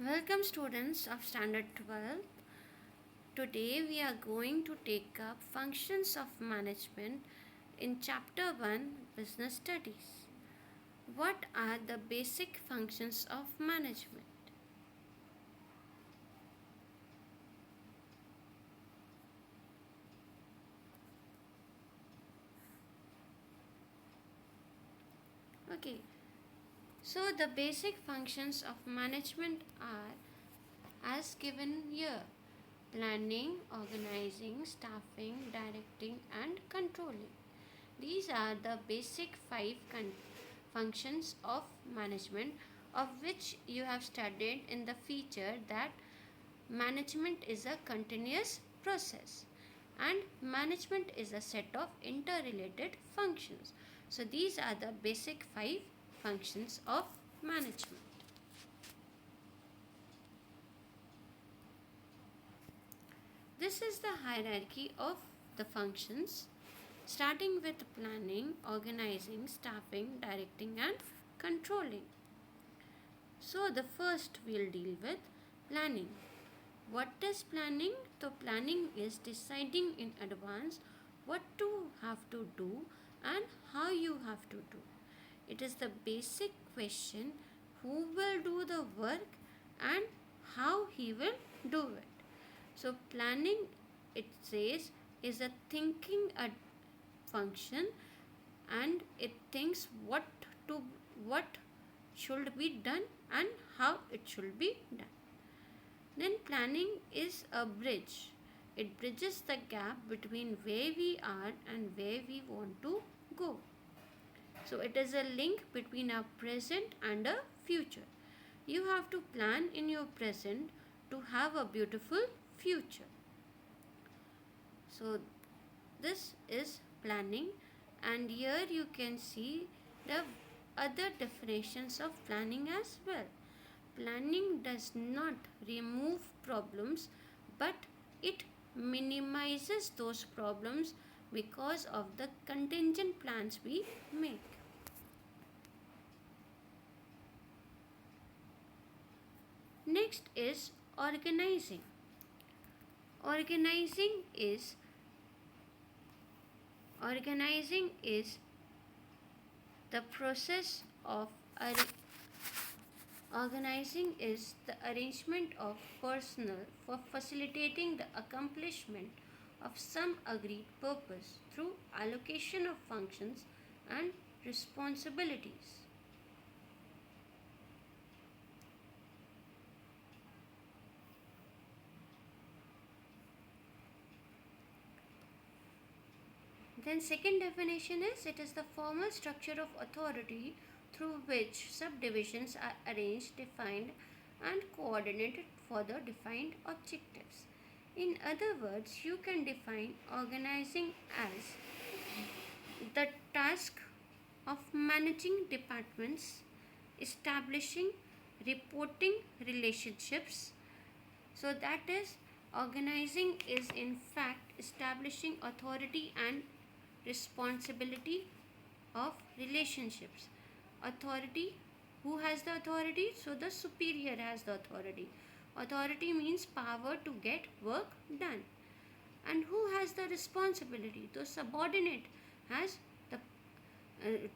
Welcome students of standard 12. Today we are going to take up functions of management in chapter 1 business studies. What are the basic functions of management? Okay. So the basic functions of management are as given here: planning, organizing, staffing, directing, and controlling. These are the basic five functions of management, of which you have studied in the feature that management is a continuous process and management is a set of interrelated functions. So, these are the basic five functions of management. This is the hierarchy of the functions, starting with planning, organizing, staffing, directing, and controlling. So, the first we'll deal with planning. What is planning? So, planning is deciding in advance what to have to do and how you have to do. It is the basic question: who will do the work and how he will do it. So, planning, it says, is a thinking a function, and it thinks what should be done and how it should be done. Then planning is a bridge. It bridges the gap between where we are and where we want to go. So it is a link between our present and a future. You have to plan in your present to have a beautiful future. So this is planning, and here you can see the other definitions of planning as well. Planning does not remove problems, but it minimizes those problems because of the contingent plans we make. Next is organizing. Organizing is the process of organizing is the arrangement of personnel for facilitating the accomplishment of some agreed purpose through allocation of functions and responsibilities. Then second definition is it is the formal structure of authority through which subdivisions are arranged, defined and coordinated for the defined objectives. In other words, you can define organizing as the task of managing departments, establishing reporting relationships. So that is, organizing is in fact establishing authority and responsibility of relationships. Authority, who has the authority? So the superior has the authority. Authority means power to get work done. And who has the responsibility? The subordinate has the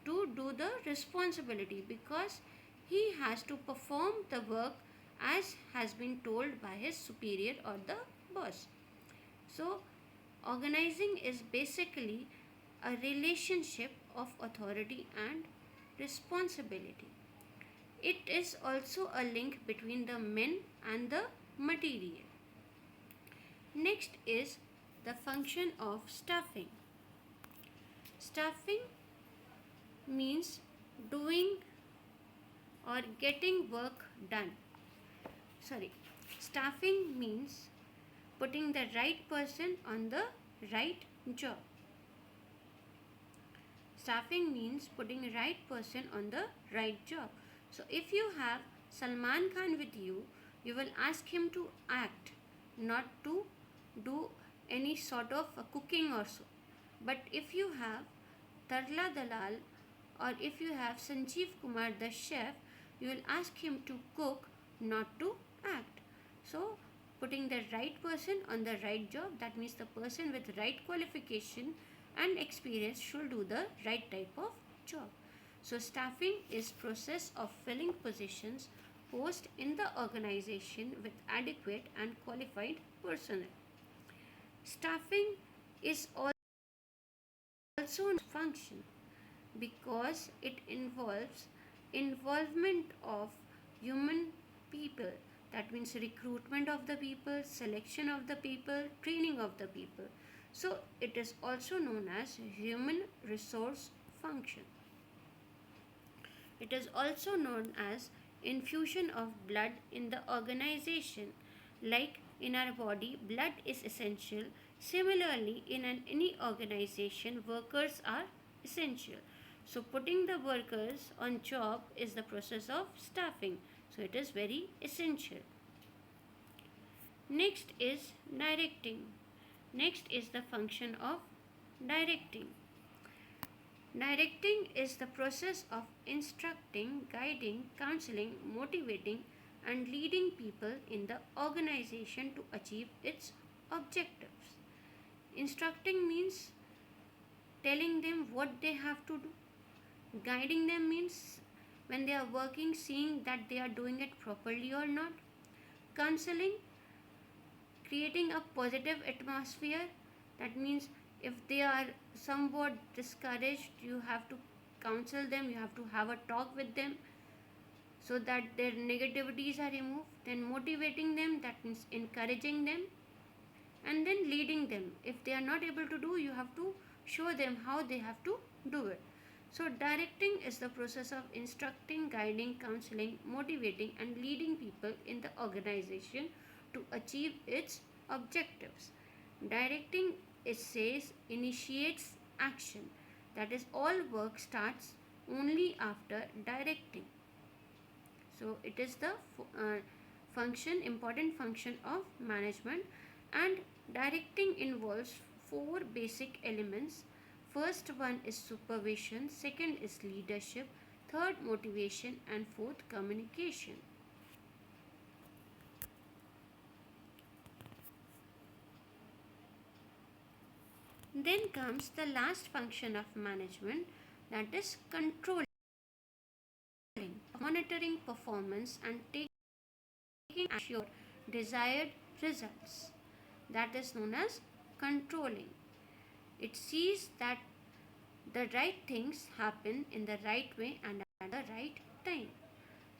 to do the responsibility, because he has to perform the work as has been told by his superior or the boss. So organizing is basically a relationship of authority and responsibility. It is also a link between the men and the material. Next is the function of staffing. Staffing means doing or getting work done. Staffing means putting the right person on the right job. Staffing means putting right person on the right job. So if you have Salman Khan with you, you will ask him to act, not to do any sort of cooking or so. But if you have Tarla Dalal, or if you have Sanjeev Kumar the chef, you will ask him to cook, not to act. So putting the right person on the right job, that means the person with right qualification and experience should do the right type of job. So staffing is process of filling positions post in the organization with adequate and qualified personnel. Staffing is also a function because it involves involvement of human people, that means recruitment of the people, selection of the people, training of the people. So it is also known as human resource function. It is also known as infusion of blood in the organization. Like in our body, blood is essential. Similarly, in any organization, workers are essential. So putting the workers on job is the process of staffing. So it is very essential. Next is directing. Next is the function of directing. Directing is the process of instructing, guiding, counseling, motivating, and leading people in the organization to achieve its objectives. Instructing means telling them what they have to do. Guiding them means when they are working, seeing that they are doing it properly or not. Counseling, creating a positive atmosphere. That means if they are somewhat discouraged, you have to counsel them, you have to have a talk with them so that their negativities are removed. Then motivating them, that means encouraging them, and then leading them. If they are not able to do, you have to show them how they have to do it. So directing is the process of instructing, guiding, counseling, motivating, and leading people in the organization to achieve its objectives. Directing, it says, initiates action. That is, all work starts only after directing. So it is the important function of management, and directing involves four basic elements. First one is supervision, second is leadership, third motivation, and fourth communication. Then comes the last function of management, that is controlling, monitoring performance and taking assure desired results. That is known as controlling. It sees that the right things happen in the right way and at the right time.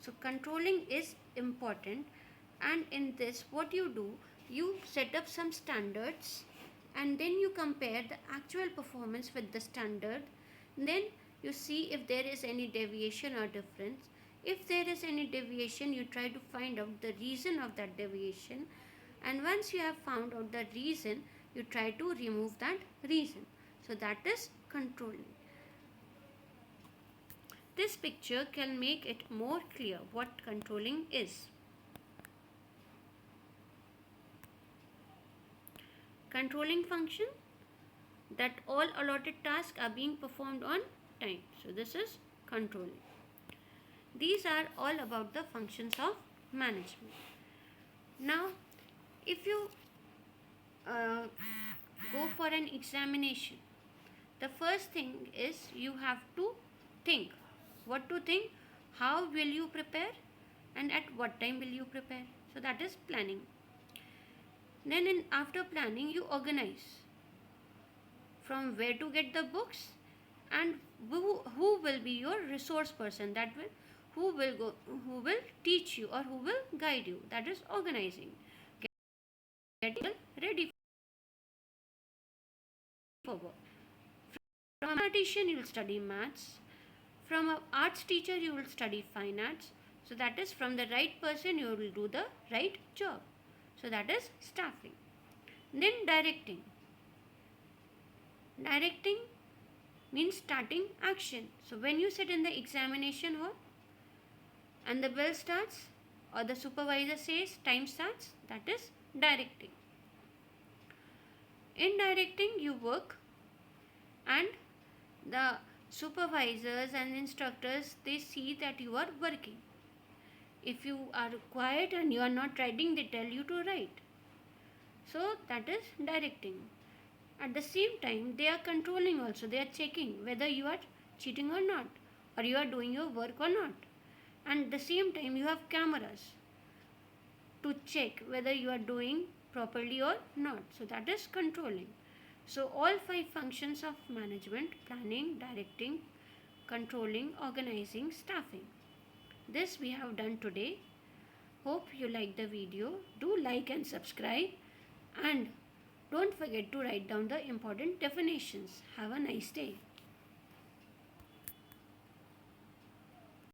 So controlling is important, and in this what you do, you set up some standards and then you compare the actual performance with the standard. Then you see if there is any deviation or difference. If there is any deviation, you try to find out the reason of that deviation, and once you have found out the reason, you try to remove that reason. So that is controlling. This picture can make it more clear what controlling is. Controlling function, that all allotted tasks are being performed on time. So this is controlling. These are all about the functions of management. Now, if you go for an examination, the first thing is you have to think. What to think? How will you prepare? And at what time will you prepare? So that is planning. Then after planning, you organize from where to get the books and who will be your resource person, that will who will teach you or who will guide you. That is organizing. Get ready for work. From a mathematician, you will study maths. From an arts teacher, you will study fine arts. So that is, from the right person, you will do the right job. So that is staffing. Then directing. Directing means starting action. So when you sit in the examination hall and the bell starts or the supervisor says time starts, that is directing. In directing, you work, and the supervisors and instructors, they see that you are working. If you are quiet and you are not writing, they tell you to write. So that is directing. At the same time, they are controlling also. They are checking whether you are cheating or not, or you are doing your work or not. And at the same time, you have cameras to check whether you are doing properly or not. So that is controlling. So all five functions of management: planning, directing, controlling, organizing, staffing. This we have done today. Hope you like the video. Do like and subscribe, and don't forget to write down the important definitions. Have a nice day.